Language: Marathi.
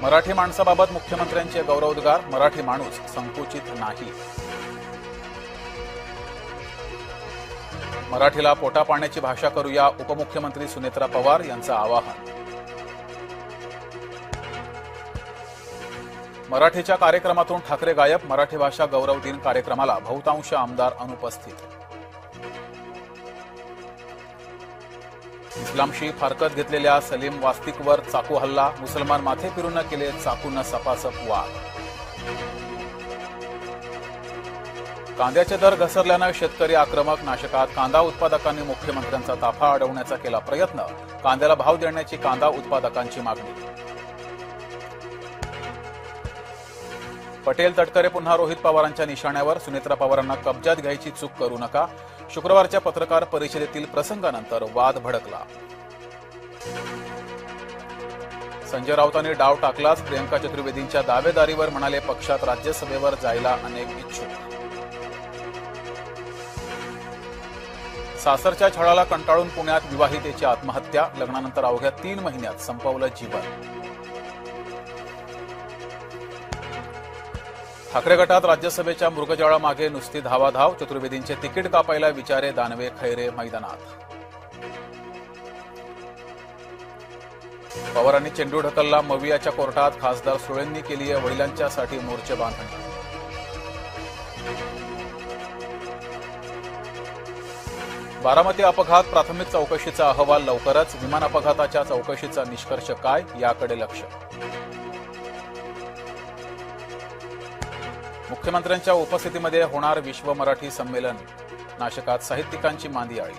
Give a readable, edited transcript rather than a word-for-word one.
मराठी माणसाबाबत मुख्यमंत्र्यांचे गौरवोद्गार, मराठी माणूस संकुचित नाही. मराठीला पोटा पाण्याची भाषा करूया, उपमुख्यमंत्री सुनेत्रा पवार यांचं आवाहन. मराठीच्या कार्यक्रमातून ठाकरे गायब, मराठी भाषा गौरव दिन कार्यक्रमाला बहुतांश आमदार अनुपस्थित. इस्लामशी फारकत घेतलेल्या सलीम वास्तिकवर चाकू हल्ला, मुसलमान माथे फिरून केले चाकून सपासप वाद. कांद्याचे दर घसरल्यानं शेतकरी आक्रमक, नाशकात कांदा उत्पादकांनी मुख्यमंत्र्यांचा ताफा अडवण्याचा केला प्रयत्न, कांद्याला भाव देण्याची कांदा उत्पादकांची मागणी. पटेल तटकरे पुन्हा रोहित पवारांच्या निशाण्यावर, सुनेत्रा पवारांना कब्जात घ्यायची चूक करू नका, शुक्रवारच्या पत्रकार परिषदेतील प्रसंगानंतर वाद भडकला. संजय राऊतांनी डाव टाकलाच, प्रियंका चतुर्वेदींच्या दावेदारीवर म्हणाले पक्षात राज्यसभेवर जायला अनेक इच्छुक. सासरच्या छळाला कंटाळून पुण्यात विवाहितेची आत्महत्या, लग्नानंतर अवघ्या 3 महिन्यात संपवलं जीवन. ठाकरे गटात राज्यसभेच्या मृगजळामागे नुसती धावाधाव, चतुर्वेदींचे तिकीट कापायला विचारे, दानवे खैरे मैदानात. पवारांनी चेंडू ढकलला मवियाच्या कोर्टात, खासदार सुळेंनी केली आहे वडिलांच्यासाठी मोर्चे बांधणी. बारामती अपघात प्राथमिक चौकशीचा अहवाल लवकरच, विमान अपघाताच्या चौकशीचा निष्कर्ष काय याकडे लक्ष. मुख्यमंत्र्यांच्या उपस्थितीमध्ये होणार विश्व मराठी संमेलन, नाशकात साहित्यिकांची मांदियाळी.